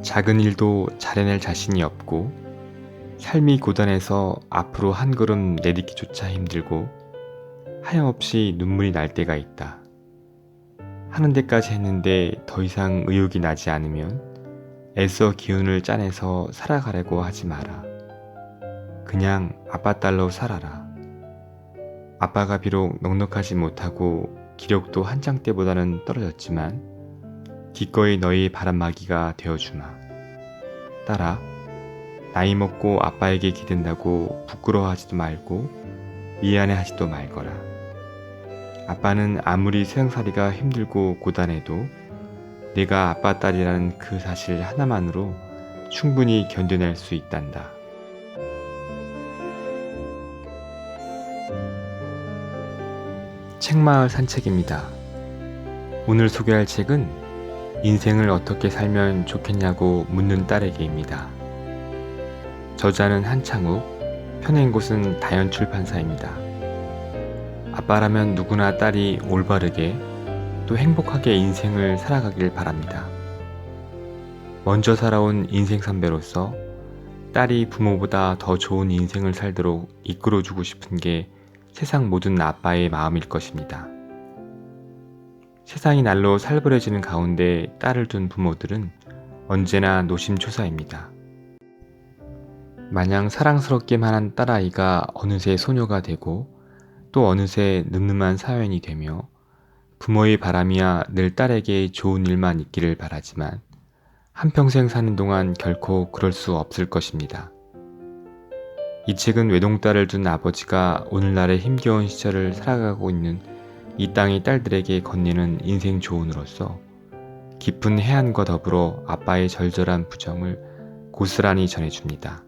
작은 일도 잘해낼 자신이 없고 삶이 고단해서 앞으로 한 걸음 내딛기조차 힘들고 하염없이 눈물이 날 때가 있다. 하는 데까지 했는데 더 이상 의욕이 나지 않으면 애써 기운을 짜내서 살아가려고 하지 마라. 그냥 아빠 딸로 살아라. 아빠가 비록 넉넉하지 못하고 기력도 한창 때보다는 떨어졌지만 기꺼이 너희 바람막이가 되어주마. 딸아, 나이 먹고 아빠에게 기댄다고 부끄러워하지도 말고 미안해하지도 말거라. 아빠는 아무리 세상살이가 힘들고 고단해도 내가 아빠 딸이라는 그 사실 하나만으로 충분히 견뎌낼 수 있단다. 책마을 산책입니다. 오늘 소개할 책은 인생을 어떻게 살면 좋겠냐고 묻는 딸에게입니다. 저자는 한창욱, 펴낸 곳은 다연출판사입니다. 아빠라면 누구나 딸이 올바르게 또 행복하게 인생을 살아가길 바랍니다. 먼저 살아온 인생 선배로서 딸이 부모보다 더 좋은 인생을 살도록 이끌어주고 싶은 게 세상 모든 아빠의 마음일 것입니다. 세상이 날로 살벌해지는 가운데 딸을 둔 부모들은 언제나 노심초사입니다. 마냥 사랑스럽기만 한 딸아이가 어느새 소녀가 되고 또 어느새 늠름한 사연이 되며 부모의 바람이야 늘 딸에게 좋은 일만 있기를 바라지만 한평생 사는 동안 결코 그럴 수 없을 것입니다. 이 책은 외동딸을 둔 아버지가 오늘날의 힘겨운 시절을 살아가고 있는 이 땅의 딸들에게 건네는 인생 조언으로서 깊은 해안과 더불어 아빠의 절절한 부정을 고스란히 전해줍니다.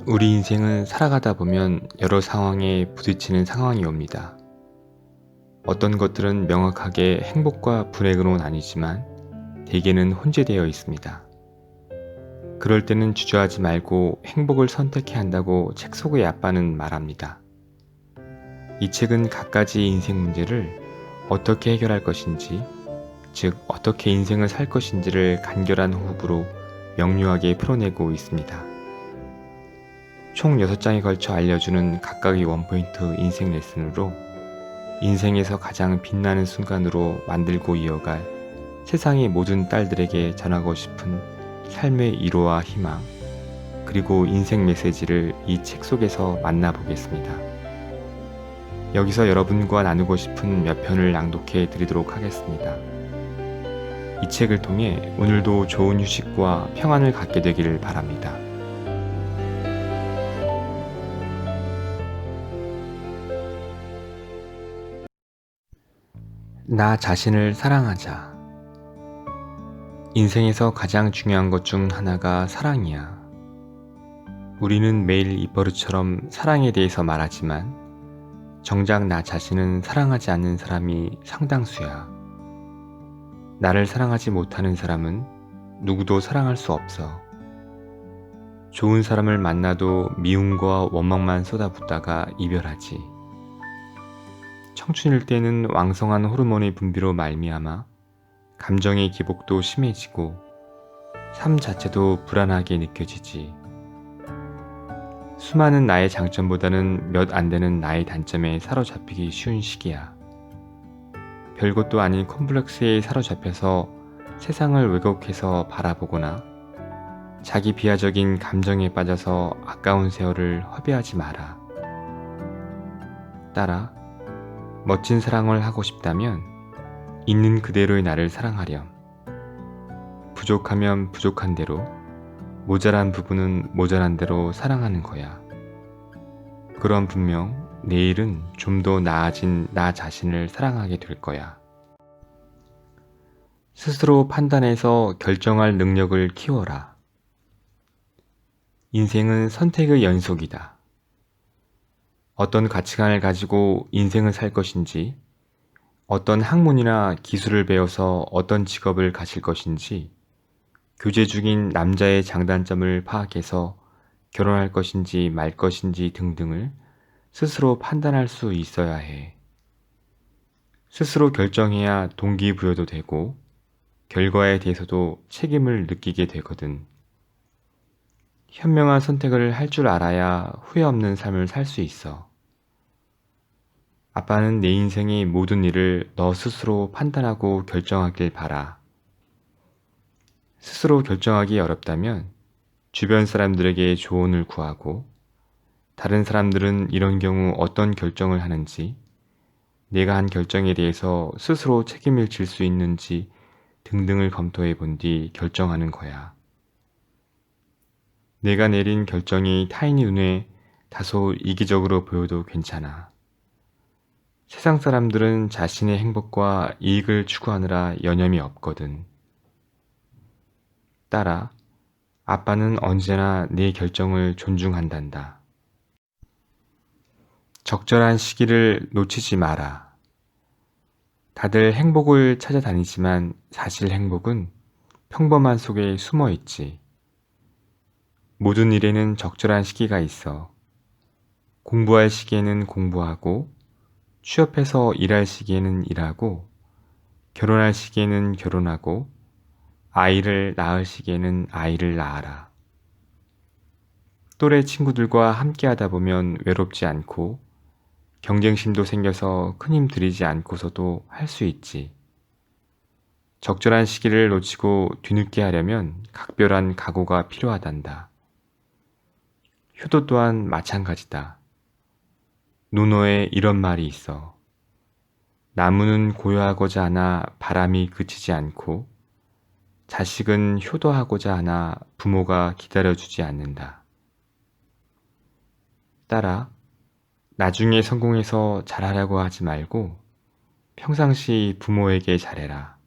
우리 인생은 살아가다 보면 여러 상황에 부딪히는 상황이 옵니다. 어떤 것들은 명확하게 행복과 불행으로 나뉘지만 대개는 혼재되어 있습니다. 그럴 때는 주저하지 말고 행복을 선택해야 한다고 책 속의 아빠는 말합니다. 이 책은 갖가지 인생 문제를 어떻게 해결할 것인지, 즉 어떻게 인생을 살 것인지를 간결한 호흡으로 명료하게 풀어내고 있습니다. 총 6장에 걸쳐 알려주는 각각의 원포인트 인생 레슨으로 인생에서 가장 빛나는 순간으로 만들고 이어갈 세상의 모든 딸들에게 전하고 싶은 삶의 위로와 희망, 그리고 인생 메시지를 이 책 속에서 만나보겠습니다. 여기서 여러분과 나누고 싶은 몇 편을 낭독해 드리도록 하겠습니다. 이 책을 통해 오늘도 좋은 휴식과 평안을 갖게 되기를 바랍니다. 나 자신을 사랑하자. 인생에서 가장 중요한 것 중 하나가 사랑이야. 우리는 매일 입버릇처럼 사랑에 대해서 말하지만 정작 나 자신은 사랑하지 않는 사람이 상당수야. 나를 사랑하지 못하는 사람은 누구도 사랑할 수 없어. 좋은 사람을 만나도 미움과 원망만 쏟아붓다가 이별하지. 청춘일 때는 왕성한 호르몬의 분비로 말미암아 감정의 기복도 심해지고 삶 자체도 불안하게 느껴지지. 수많은 나의 장점보다는 몇 안 되는 나의 단점에 사로잡히기 쉬운 시기야. 별것도 아닌 콤플렉스에 사로잡혀서 세상을 왜곡해서 바라보거나 자기 비하적인 감정에 빠져서 아까운 세월을 허비하지 마라. 딸아, 멋진 사랑을 하고 싶다면 있는 그대로의 나를 사랑하렴. 부족하면 부족한 대로, 모자란 부분은 모자란 대로 사랑하는 거야. 그럼 분명 내일은 좀 더 나아진 나 자신을 사랑하게 될 거야. 스스로 판단해서 결정할 능력을 키워라. 인생은 선택의 연속이다. 어떤 가치관을 가지고 인생을 살 것인지, 어떤 학문이나 기술을 배워서 어떤 직업을 가질 것인지, 교제 중인 남자의 장단점을 파악해서 결혼할 것인지 말 것인지 등등을 스스로 판단할 수 있어야 해. 스스로 결정해야 동기부여도 되고 결과에 대해서도 책임을 느끼게 되거든. 현명한 선택을 할 줄 알아야 후회 없는 삶을 살 수 있어. 아빠는 내 인생의 모든 일을 너 스스로 판단하고 결정하길 바라. 스스로 결정하기 어렵다면 주변 사람들에게 조언을 구하고, 다른 사람들은 이런 경우 어떤 결정을 하는지, 내가 한 결정에 대해서 스스로 책임을 질 수 있는지 등등을 검토해 본 뒤 결정하는 거야. 내가 내린 결정이 타인의 눈에 다소 이기적으로 보여도 괜찮아. 세상 사람들은 자신의 행복과 이익을 추구하느라 여념이 없거든. 따라 아빠는 언제나 내 결정을 존중한단다. 적절한 시기를 놓치지 마라. 다들 행복을 찾아다니지만 사실 행복은 평범한 속에 숨어 있지. 모든 일에는 적절한 시기가 있어. 공부할 시기에는 공부하고, 취업해서 일할 시기에는 일하고, 결혼할 시기에는 결혼하고, 아이를 낳을 시기에는 아이를 낳아라. 또래 친구들과 함께 하다 보면 외롭지 않고, 경쟁심도 생겨서 큰 힘 들이지 않고서도 할 수 있지. 적절한 시기를 놓치고 뒤늦게 하려면 각별한 각오가 필요하단다. 효도 또한 마찬가지다. 논어에 이런 말이 있어. 나무는 고요하고자 하나 바람이 그치지 않고, 자식은 효도하고자 하나 부모가 기다려주지 않는다. 따라 나중에 성공해서 잘하려고 하지 말고 평상시 부모에게 잘해라.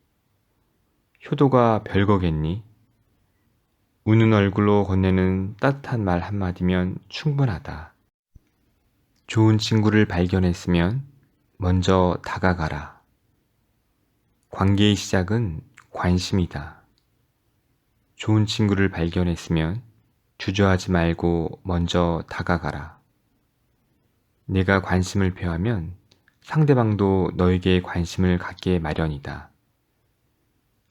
효도가 별거겠니? 우는 얼굴로 건네는 따뜻한 말 한마디면 충분하다. 좋은 친구를 발견했으면 먼저 다가가라. 관계의 시작은 관심이다. 좋은 친구를 발견했으면 주저하지 말고 먼저 다가가라. 내가 관심을 표하면 상대방도 너에게 관심을 갖게 마련이다.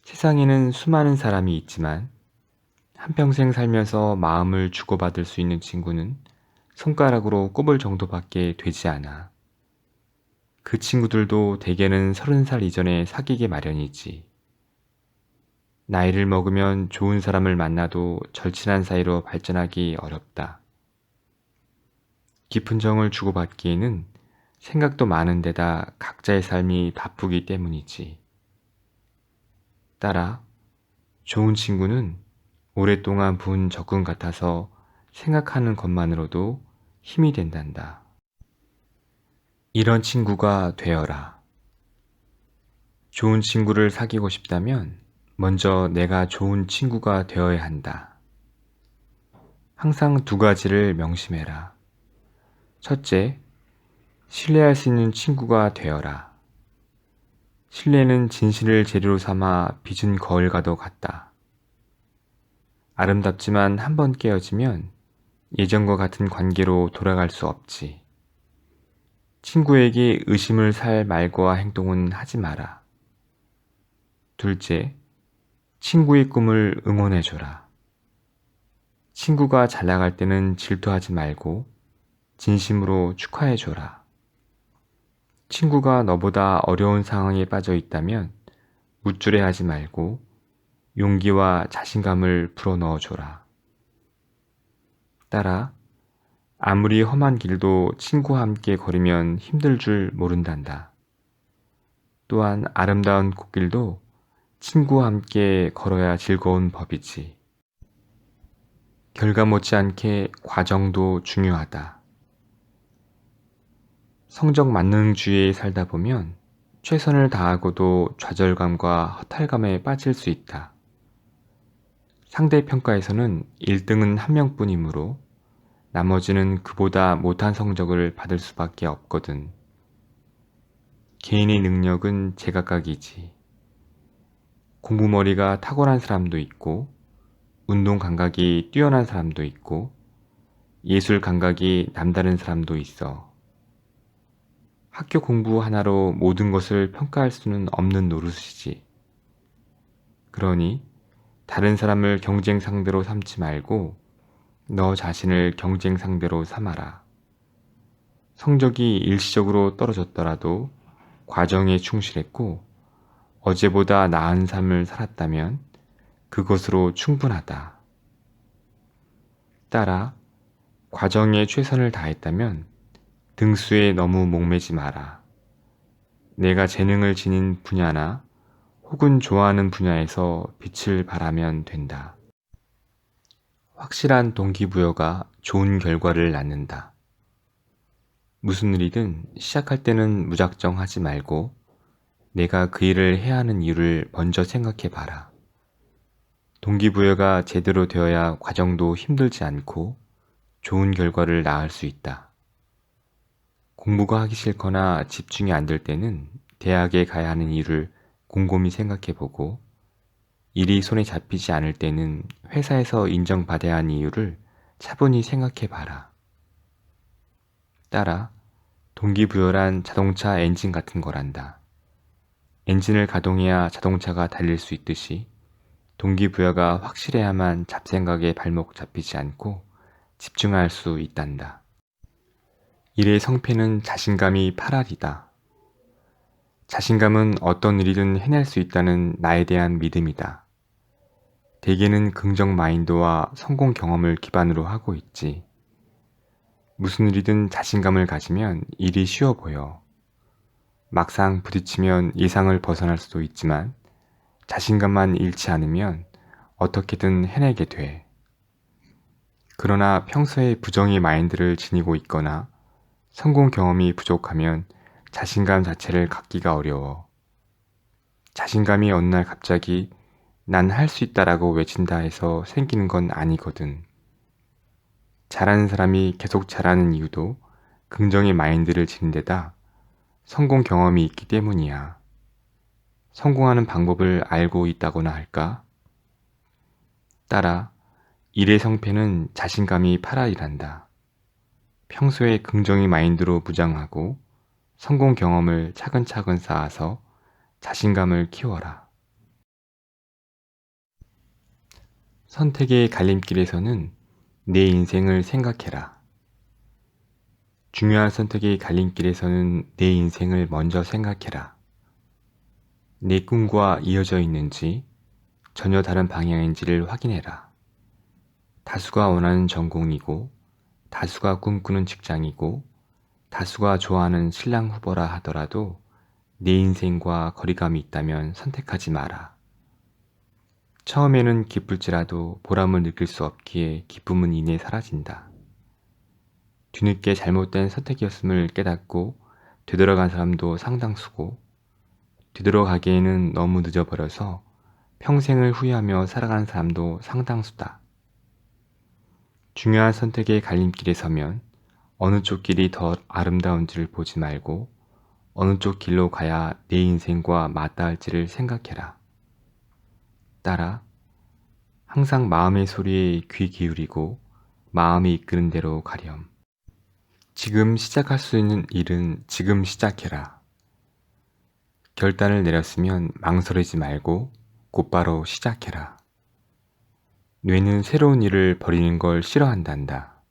세상에는 수많은 사람이 있지만 한평생 살면서 마음을 주고받을 수 있는 친구는 손가락으로 꼽을 정도밖에 되지 않아. 그 친구들도 대개는 30살 이전에 사귀게 마련이지. 나이를 먹으면 좋은 사람을 만나도 절친한 사이로 발전하기 어렵다. 깊은 정을 주고받기에는 생각도 많은 데다 각자의 삶이 바쁘기 때문이지. 따라 좋은 친구는 오랫동안 분 적금 같아서 생각하는 것만으로도 힘이 된단다. 이런 친구가 되어라. 좋은 친구를 사귀고 싶다면 먼저 내가 좋은 친구가 되어야 한다. 항상 두 가지를 명심해라. 첫째, 신뢰할 수 있는 친구가 되어라. 신뢰는 진실을 재료로 삼아 빚은 거울과도 같다. 아름답지만 한번 깨어지면 예전과 같은 관계로 돌아갈 수 없지. 친구에게 의심을 살 말과 행동은 하지 마라. 둘째, 친구의 꿈을 응원해줘라. 친구가 잘 나갈 때는 질투하지 말고 진심으로 축하해줘라. 친구가 너보다 어려운 상황에 빠져 있다면 무쭈레하지 말고 용기와 자신감을 불어넣어줘라. 따라 아무리 험한 길도 친구와 함께 걸으면 힘들 줄 모른단다. 또한 아름다운 꽃길도 친구와 함께 걸어야 즐거운 법이지. 결과 못지않게 과정도 중요하다. 성적 만능주의에 살다 보면 최선을 다하고도 좌절감과 허탈감에 빠질 수 있다. 상대 평가에서는 1등은 한 명뿐이므로 나머지는 그보다 못한 성적을 받을 수밖에 없거든. 개인의 능력은 제각각이지. 공부머리가 탁월한 사람도 있고, 운동 감각이 뛰어난 사람도 있고, 예술 감각이 남다른 사람도 있어. 학교 공부 하나로 모든 것을 평가할 수는 없는 노릇이지. 그러니 다른 사람을 경쟁 상대로 삼지 말고 너 자신을 경쟁 상대로 삼아라. 성적이 일시적으로 떨어졌더라도 과정에 충실했고 어제보다 나은 삶을 살았다면 그것으로 충분하다. 따라 과정에 최선을 다했다면 등수에 너무 목매지 마라. 내가 재능을 지닌 분야나 혹은 좋아하는 분야에서 빛을 발하면 된다. 확실한 동기부여가 좋은 결과를 낳는다. 무슨 일이든 시작할 때는 무작정 하지 말고 내가 그 일을 해야 하는 이유를 먼저 생각해 봐라. 동기부여가 제대로 되어야 과정도 힘들지 않고 좋은 결과를 낳을 수 있다. 공부가 하기 싫거나 집중이 안 될 때는 대학에 가야 하는 이유를 곰곰이 생각해 보고 일이 손에 잡히지 않을 때는 회사에서 인정받아야 하는 이유를 차분히 생각해 봐라. 따라 동기부여란 자동차 엔진 같은 거란다. 엔진을 가동해야 자동차가 달릴 수 있듯이 동기부여가 확실해야만 잡생각에 발목 잡히지 않고 집중할 수 있단다. 일의 성패는 자신감이 8알이다. 자신감은 어떤 일이든 해낼 수 있다는 나에 대한 믿음이다. 대개는 긍정 마인드와 성공 경험을 기반으로 하고 있지. 무슨 일이든 자신감을 가지면 일이 쉬워 보여. 막상 부딪히면 예상을 벗어날 수도 있지만 자신감만 잃지 않으면 어떻게든 해내게 돼. 그러나 평소에 부정의 마인드를 지니고 있거나 성공 경험이 부족하면 자신감 자체를 갖기가 어려워. 자신감이 어느 날 갑자기 난 할 수 있다라고 외친다 해서 생기는 건 아니거든. 잘하는 사람이 계속 잘하는 이유도 긍정의 마인드를 지닌 데다 성공 경험이 있기 때문이야. 성공하는 방법을 알고 있다거나 할까? 따라 일의 성패는 자신감이 8알이란다. 평소에 긍정의 마인드로 무장하고 성공 경험을 차근차근 쌓아서 자신감을 키워라. 선택의 갈림길에서는 내 인생을 생각해라. 중요한 선택의 갈림길에서는 내 인생을 먼저 생각해라. 내 꿈과 이어져 있는지 전혀 다른 방향인지를 확인해라. 다수가 원하는 전공이고 다수가 꿈꾸는 직장이고 다수가 좋아하는 신랑 후보라 하더라도 내 인생과 거리감이 있다면 선택하지 마라. 처음에는 기쁠지라도 보람을 느낄 수 없기에 기쁨은 이내 사라진다. 뒤늦게 잘못된 선택이었음을 깨닫고 되돌아간 사람도 상당수고 되돌아가기에는 너무 늦어버려서 평생을 후회하며 살아가는 사람도 상당수다. 중요한 선택의 갈림길에 서면 어느 쪽 길이 더 아름다운지를 보지 말고 어느 쪽 길로 가야 내 인생과 맞닿을지를 생각해라. 따라 항상 마음의 소리에 귀 기울이고 마음이 이끄는 대로 가렴. 지금 시작할 수 있는 일은 지금 시작해라. 결단을 내렸으면 망설이지 말고 곧바로 시작해라. 뇌는 새로운 일을 벌이는 걸 싫어한단다.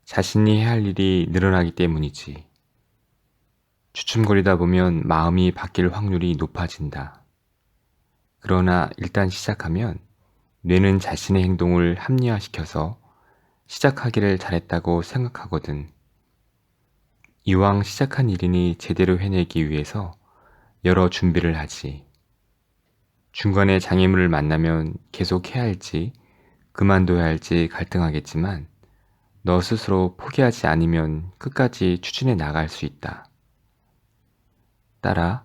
자신이 해야 할 일이 늘어나기 때문이지. 주춤거리다 보면 마음이 바뀔 확률이 높아진다. 그러나 일단 시작하면 뇌는 자신의 행동을 합리화시켜서 시작하기를 잘했다고 생각하거든. 이왕 시작한 일이니 제대로 해내기 위해서 여러 준비를 하지. 중간에 장애물을 만나면 계속 해야 할지 그만둬야 할지 갈등하겠지만 너 스스로 포기하지 않으면 끝까지 추진해 나갈 수 있다. 따라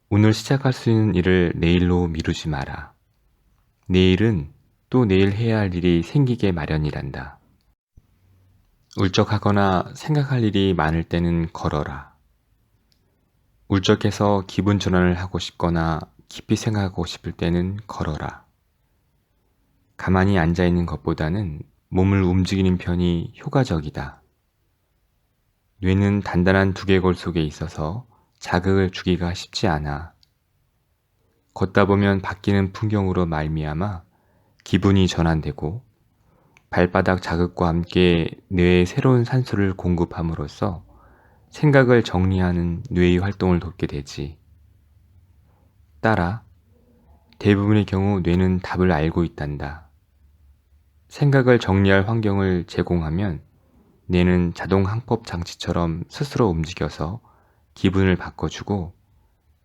오늘 시작할 수 있는 일을 내일로 미루지 마라. 내일은 또 내일 해야 할 일이 생기게 마련이란다. 울적하거나 생각할 일이 많을 때는 걸어라. 울적해서 기분 전환을 하고 싶거나 깊이 생각하고 싶을 때는 걸어라. 가만히 앉아있는 것보다는 몸을 움직이는 편이 효과적이다. 뇌는 단단한 두개골 속에 있어서 자극을 주기가 쉽지 않아. 걷다 보면 바뀌는 풍경으로 말미암아 기분이 전환되고 발바닥 자극과 함께 뇌에 새로운 산소를 공급함으로써 생각을 정리하는 뇌의 활동을 돕게 되지. 따라 대부분의 경우 뇌는 답을 알고 있단다. 생각을 정리할 환경을 제공하면 뇌는 자동 항법 장치처럼 스스로 움직여서 기분을 바꿔주고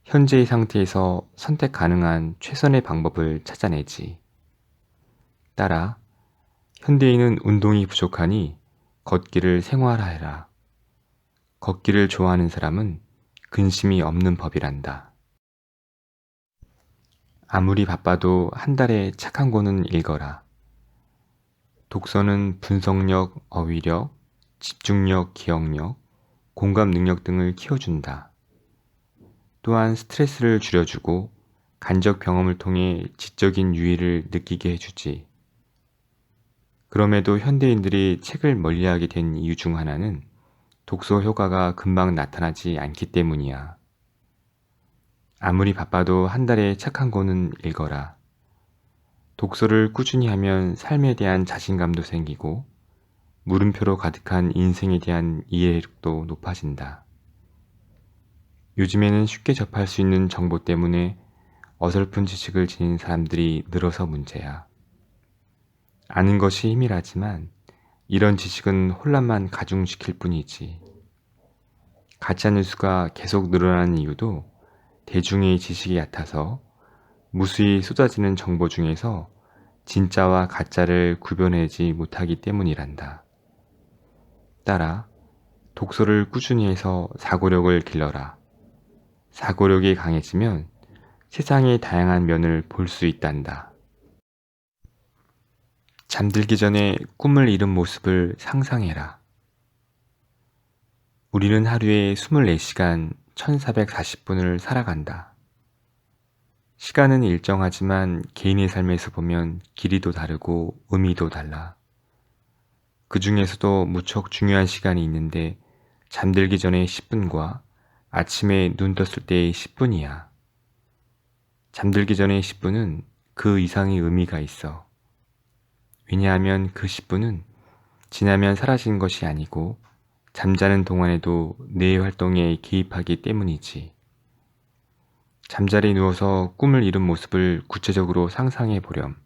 현재의 상태에서 선택 가능한 최선의 방법을 찾아내지. 따라 현대인은 운동이 부족하니 걷기를 생활화해라. 걷기를 좋아하는 사람은 근심이 없는 법이란다. 아무리 바빠도 한 달에 책 한 권은 읽어라. 독서는 분석력, 어휘력, 집중력, 기억력, 공감 능력 등을 키워준다. 또한 스트레스를 줄여주고 간접 경험을 통해 지적인 유의를 느끼게 해주지. 그럼에도 현대인들이 책을 멀리하게 된 이유 중 하나는 독서 효과가 금방 나타나지 않기 때문이야. 아무리 바빠도 한 달에 책 한 권은 읽어라. 독서를 꾸준히 하면 삶에 대한 자신감도 생기고 물음표로 가득한 인생에 대한 이해력도 높아진다. 요즘에는 쉽게 접할 수 있는 정보 때문에 어설픈 지식을 지닌 사람들이 늘어서 문제야. 아는 것이 힘이라지만 이런 지식은 혼란만 가중시킬 뿐이지. 가짜뉴스가 계속 늘어나는 이유도 대중의 지식이 얕아서 무수히 쏟아지는 정보 중에서 진짜와 가짜를 구별하지 못하기 때문이란다. 따라 독서를 꾸준히 해서 사고력을 길러라. 사고력이 강해지면 세상의 다양한 면을 볼 수 있단다. 잠들기 전에 꿈을 이룬 모습을 상상해라. 우리는 하루에 24시간 1440분을 살아간다. 시간은 일정하지만 개인의 삶에서 보면 길이도 다르고 의미도 달라. 그 중에서도 무척 중요한 시간이 있는데 잠들기 전에 10분과 아침에 눈 떴을 때의 10분이야. 잠들기 전에 10분은 그 이상의 의미가 있어. 왜냐하면 그 10분은 지나면 사라진 것이 아니고 잠자는 동안에도 뇌의 활동에 개입하기 때문이지. 잠자리에 누워서 꿈을 이룬 모습을 구체적으로 상상해 보렴.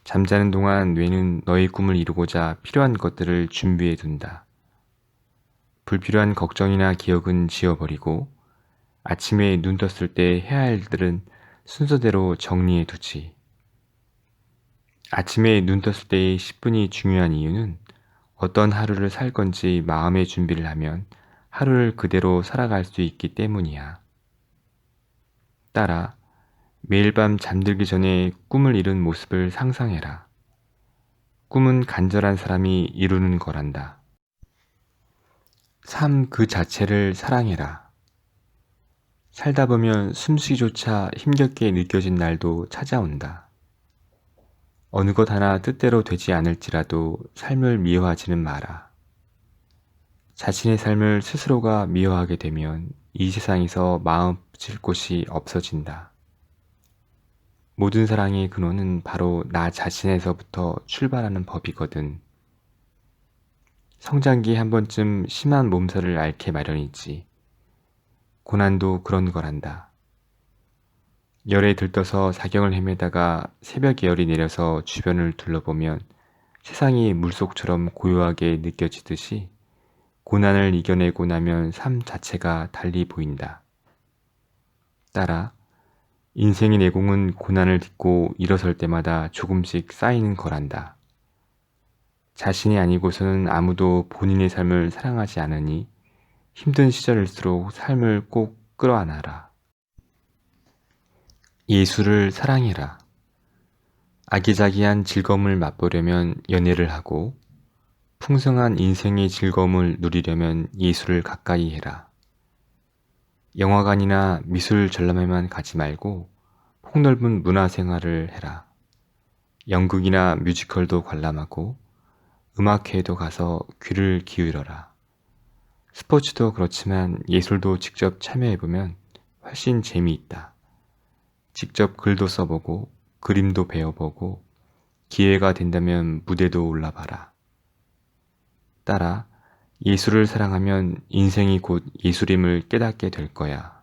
잠자는 동안 뇌는 너의 꿈을 이루고자 필요한 것들을 준비해 둔다. 불필요한 걱정이나 기억은 지워버리고 아침에 눈 떴을 때 해야 할 일들은 순서대로 정리해 두지. 아침에 눈 떴을 때의 10분이 중요한 이유는 어떤 하루를 살 건지 마음의 준비를 하면 하루를 그대로 살아갈 수 있기 때문이야. 따라 매일 밤 잠들기 전에 꿈을 이룬 모습을 상상해라. 꿈은 간절한 사람이 이루는 거란다. 삶 그 자체를 사랑해라. 살다 보면 숨쉬기조차 힘겹게 느껴진 날도 찾아온다. 어느 것 하나 뜻대로 되지 않을지라도 삶을 미워하지는 마라. 자신의 삶을 스스로가 미워하게 되면 이 세상에서 마음 붙일 곳이 없어진다. 모든 사랑의 근원은 바로 나 자신에서부터 출발하는 법이거든. 성장기에 한 번쯤 심한 몸살을 앓게 마련이지. 고난도 그런 거란다. 열에 들떠서 사경을 헤매다가 새벽에 열이 내려서 주변을 둘러보면 세상이 물속처럼 고요하게 느껴지듯이 고난을 이겨내고 나면 삶 자체가 달리 보인다. 따라 인생의 내공은 고난을 딛고 일어설 때마다 조금씩 쌓이는 거란다. 자신이 아니고서는 아무도 본인의 삶을 사랑하지 않으니 힘든 시절일수록 삶을 꼭 끌어안아라. 예술을 사랑해라. 아기자기한 즐거움을 맛보려면 연애를 하고 풍성한 인생의 즐거움을 누리려면 예술을 가까이 해라. 영화관이나 미술 전람회만 가지 말고 폭넓은 문화생활을 해라. 연극이나 뮤지컬도 관람하고 음악회에도 가서 귀를 기울여라. 스포츠도 그렇지만 예술도 직접 참여해보면 훨씬 재미있다. 직접 글도 써보고 그림도 배워보고 기회가 된다면 무대도 올라봐라. 딸아, 예술을 사랑하면 인생이 곧 예술임을 깨닫게 될 거야.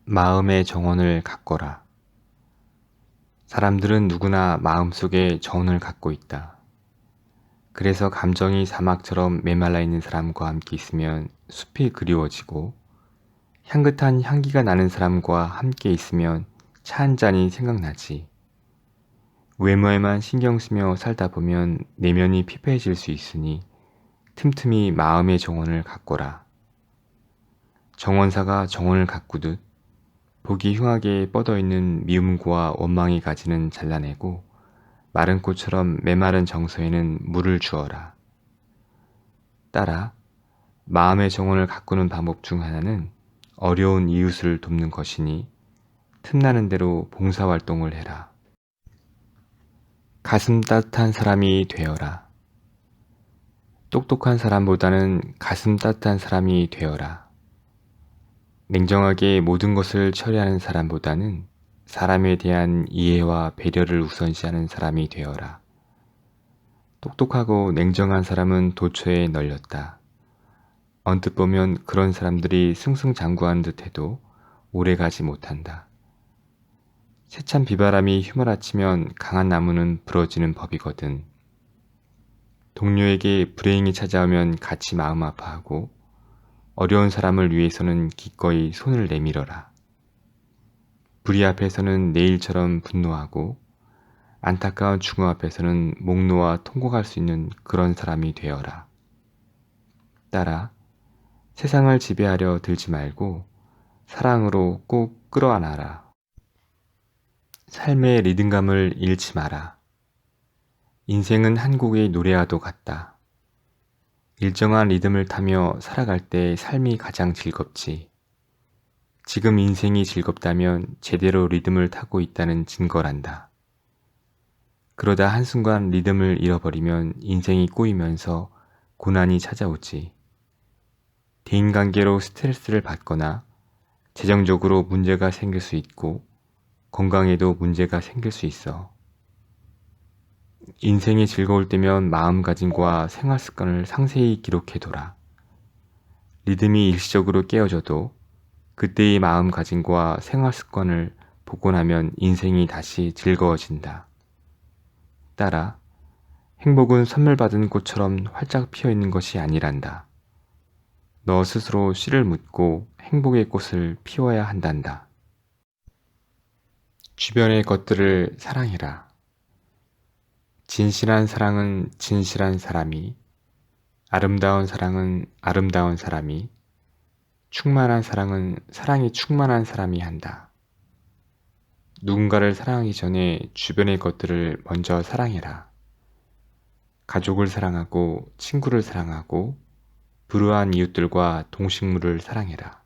마음의 정원을 가꿔라. 사람들은 누구나 마음속에 정원을 갖고 있다. 그래서 감정이 사막처럼 메말라 있는 사람과 함께 있으면 숲이 그리워지고 향긋한 향기가 나는 사람과 함께 있으면 차 한 잔이 생각나지. 외모에만 신경 쓰며 살다 보면 내면이 피폐해질 수 있으니 틈틈이 마음의 정원을 가꿔라. 정원사가 정원을 가꾸듯 보기 흉하게 뻗어있는 미움과 원망의 가지는 잘라내고 마른 꽃처럼 메마른 정서에는 물을 주어라. 딸아, 마음의 정원을 가꾸는 방법 중 하나는 어려운 이웃을 돕는 것이니 틈나는 대로 봉사활동을 해라. 가슴 따뜻한 사람이 되어라. 똑똑한 사람보다는 가슴 따뜻한 사람이 되어라. 냉정하게 모든 것을 처리하는 사람보다는 사람에 대한 이해와 배려를 우선시하는 사람이 되어라. 똑똑하고 냉정한 사람은 도처에 널렸다. 언뜻 보면 그런 사람들이 승승장구하는 듯해도 오래가지 못한다. 세찬 비바람이 휘몰아치면 강한 나무는 부러지는 법이거든. 동료에게 불행이 찾아오면 같이 마음 아파하고 어려운 사람을 위해서는 기꺼이 손을 내밀어라. 불의 앞에서는 내일처럼 분노하고 안타까운 죽음 앞에서는 목 놓아 통곡할 수 있는 그런 사람이 되어라. 딸아, 세상을 지배하려 들지 말고 사랑으로 꼭 끌어안아라. 삶의 리듬감을 잃지 마라. 인생은 한 곡의 노래와도 같다. 일정한 리듬을 타며 살아갈 때 삶이 가장 즐겁지. 지금 인생이 즐겁다면 제대로 리듬을 타고 있다는 증거란다. 그러다 한순간 리듬을 잃어버리면 인생이 꼬이면서 고난이 찾아오지. 대인관계로 스트레스를 받거나 재정적으로 문제가 생길 수 있고 건강에도 문제가 생길 수 있어. 인생이 즐거울 때면 마음가짐과 생활 습관을 상세히 기록해둬라. 리듬이 일시적으로 깨어져도 그때의 마음가짐과 생활 습관을 복원하면 인생이 다시 즐거워진다. 딸아, 행복은 선물 받은 꽃처럼 활짝 피어있는 것이 아니란다. 너 스스로 씨를 묻고 행복의 꽃을 피워야 한단다. 주변의 것들을 사랑해라. 진실한 사랑은 진실한 사람이, 아름다운 사랑은 아름다운 사람이, 충만한 사랑은 사랑이 충만한 사람이 한다. 누군가를 사랑하기 전에 주변의 것들을 먼저 사랑해라. 가족을 사랑하고 친구를 사랑하고 불우한 이웃들과 동식물을 사랑해라.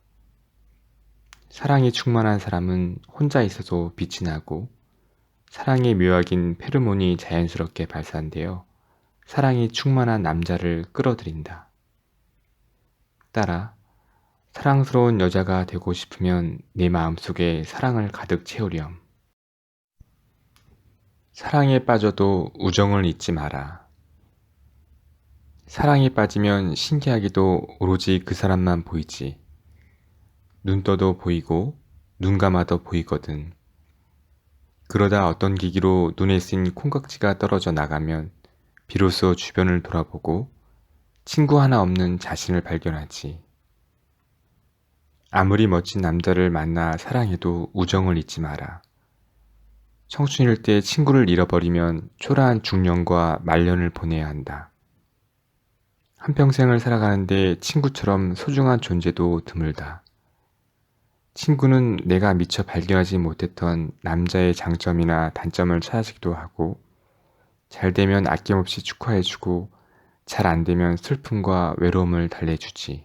사랑이 충만한 사람은 혼자 있어도 빛이 나고 사랑의 묘약인 페르몬이 자연스럽게 발산되어 사랑이 충만한 남자를 끌어들인다. 딸아, 사랑스러운 여자가 되고 싶으면 내 마음속에 사랑을 가득 채우렴. 사랑에 빠져도 우정을 잊지 마라. 사랑에 빠지면 신기하게도 오로지 그 사람만 보이지. 눈 떠도 보이고 눈 감아도 보이거든. 그러다 어떤 계기로 눈에 띈 콩깍지가 떨어져 나가면 비로소 주변을 돌아보고 친구 하나 없는 자신을 발견하지. 아무리 멋진 남자를 만나 사랑해도 우정을 잊지 마라. 청춘일 때 친구를 잃어버리면 초라한 중년과 말년을 보내야 한다. 한평생을 살아가는데 친구처럼 소중한 존재도 드물다. 친구는 내가 미처 발견하지 못했던 남자의 장점이나 단점을 찾아주기도 하고 잘 되면 아낌없이 축하해주고 잘 안 되면 슬픔과 외로움을 달래주지.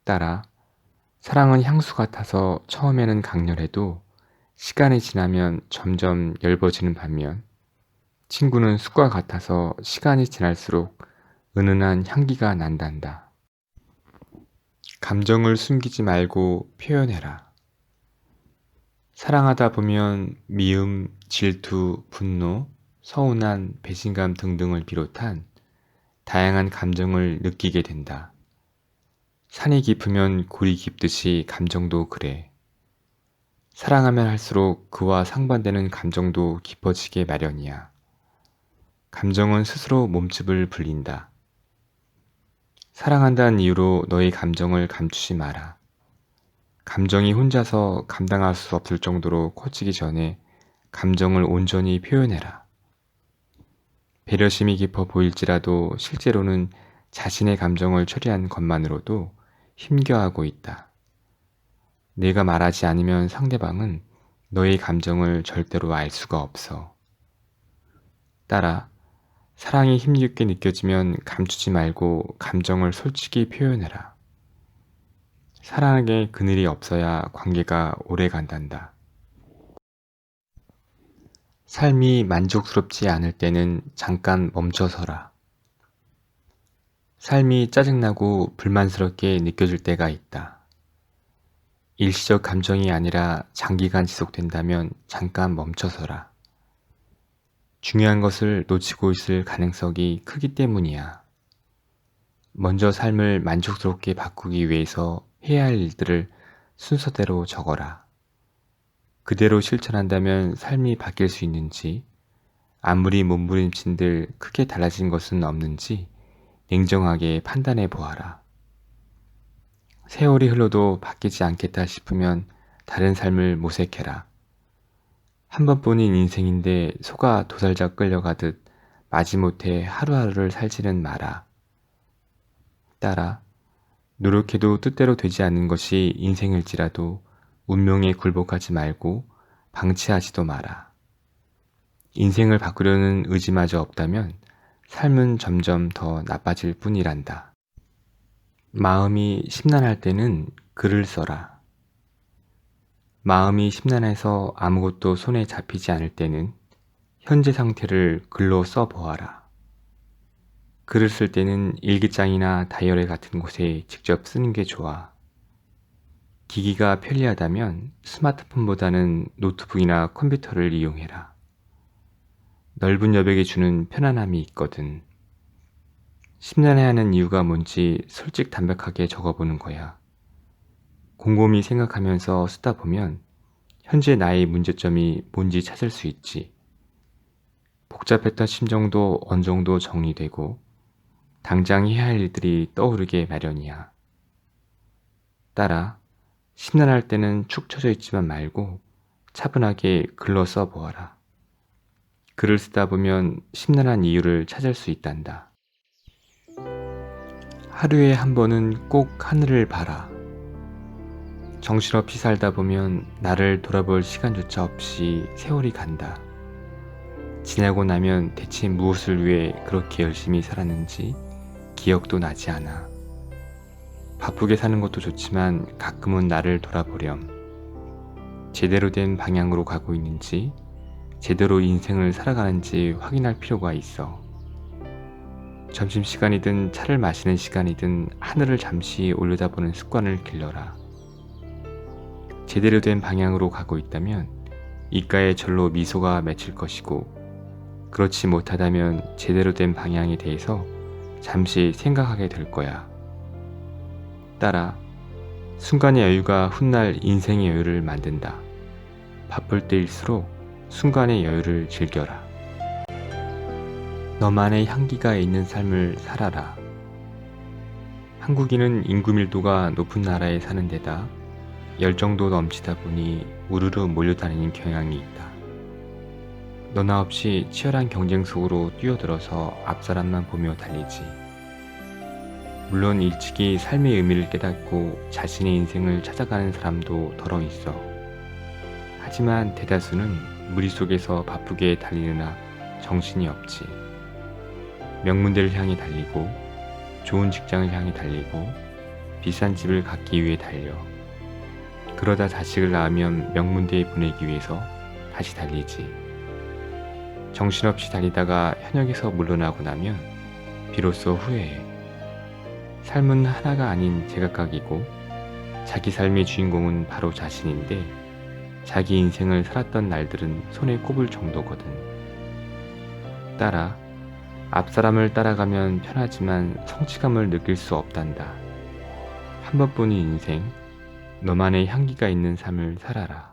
딸아, 사랑은 향수 같아서 처음에는 강렬해도 시간이 지나면 점점 엷어지는 반면 친구는 숯과 같아서 시간이 지날수록 은은한 향기가 난단다. 감정을 숨기지 말고 표현해라. 사랑하다 보면 미움, 질투, 분노, 서운한, 배신감 등등을 비롯한 다양한 감정을 느끼게 된다. 산이 깊으면 골이 깊듯이 감정도 그래. 사랑하면 할수록 그와 상반되는 감정도 깊어지게 마련이야. 감정은 스스로 몸집을 불린다. 사랑한다는 이유로 너의 감정을 감추지 마라. 감정이 혼자서 감당할 수 없을 정도로 커지기 전에 감정을 온전히 표현해라. 배려심이 깊어 보일지라도 실제로는 자신의 감정을 처리한 것만으로도 힘겨워하고 있다. 내가 말하지 않으면 상대방은 너의 감정을 절대로 알 수가 없어. 따라 사랑이 힘겹게 느껴지면 감추지 말고 감정을 솔직히 표현해라. 사랑에 그늘이 없어야 관계가 오래 간단다. 삶이 만족스럽지 않을 때는 잠깐 멈춰서라. 삶이 짜증나고 불만스럽게 느껴질 때가 있다. 일시적 감정이 아니라 장기간 지속된다면 잠깐 멈춰서라. 중요한 것을 놓치고 있을 가능성이 크기 때문이야. 먼저 삶을 만족스럽게 바꾸기 위해서 해야 할 일들을 순서대로 적어라. 그대로 실천한다면 삶이 바뀔 수 있는지, 아무리 몸부림친들 크게 달라진 것은 없는지 냉정하게 판단해 보아라. 세월이 흘러도 바뀌지 않겠다 싶으면 다른 삶을 모색해라. 한 번뿐인 인생인데 소가 도살자 끌려가듯 마지못해 하루하루를 살지는 마라. 따라 노력해도 뜻대로 되지 않는 것이 인생일지라도 운명에 굴복하지 말고 방치하지도 마라. 인생을 바꾸려는 의지마저 없다면 삶은 점점 더 나빠질 뿐이란다. 마음이 심란할 때는 글을 써라. 마음이 심란해서 아무것도 손에 잡히지 않을 때는 현재 상태를 글로 써보아라. 글을 쓸 때는 일기장이나 다이어리 같은 곳에 직접 쓰는 게 좋아. 기기가 편리하다면 스마트폰보다는 노트북이나 컴퓨터를 이용해라. 넓은 여백이 주는 편안함이 있거든. 심란해하는 이유가 뭔지 솔직담백하게 적어보는 거야. 곰곰이 생각하면서 쓰다 보면 현재 나의 문제점이 뭔지 찾을 수 있지. 복잡했던 심정도 어느 정도 정리되고 당장 해야 할 일들이 떠오르게 마련이야. 따라 심란할 때는 축 처져 있지만 말고 차분하게 글로 써보아라. 글을 쓰다 보면 심란한 이유를 찾을 수 있단다. 하루에 한 번은 꼭 하늘을 봐라. 정신없이 살다 보면 나를 돌아볼 시간조차 없이 세월이 간다. 지나고 나면 대체 무엇을 위해 그렇게 열심히 살았는지 기억도 나지 않아. 바쁘게 사는 것도 좋지만 가끔은 나를 돌아보렴. 제대로 된 방향으로 가고 있는지, 제대로 인생을 살아가는지 확인할 필요가 있어. 점심시간이든 차를 마시는 시간이든 하늘을 잠시 올려다보는 습관을 길러라. 제대로 된 방향으로 가고 있다면 입가에 절로 미소가 맺힐 것이고, 그렇지 못하다면 제대로 된 방향에 대해서 잠시 생각하게 될 거야. 따라 순간의 여유가 훗날 인생의 여유를 만든다. 바쁠 때일수록 순간의 여유를 즐겨라. 너만의 향기가 있는 삶을 살아라. 한국인은 인구 밀도가 높은 나라에 사는 데다 열정도 넘치다 보니 우르르 몰려다니는 경향이 있다. 너나 없이 치열한 경쟁 속으로 뛰어들어서 앞사람만 보며 달리지. 물론 일찍이 삶의 의미를 깨닫고 자신의 인생을 찾아가는 사람도 덜어 있어. 하지만 대다수는 무리 속에서 바쁘게 달리느라 정신이 없지. 명문대를 향해 달리고, 좋은 직장을 향해 달리고, 비싼 집을 갖기 위해 달려. 그러다 자식을 낳으면 명문대에 보내기 위해서 다시 달리지. 정신없이 달리다가 현역에서 물러나고 나면 비로소 후회해. 삶은 하나가 아닌 제각각이고 자기 삶의 주인공은 바로 자신인데 자기 인생을 살았던 날들은 손에 꼽을 정도거든. 딸아, 앞사람을 따라가면 편하지만 성취감을 느낄 수 없단다. 한 번뿐인 인생, 너만의 향기가 있는 삶을 살아라.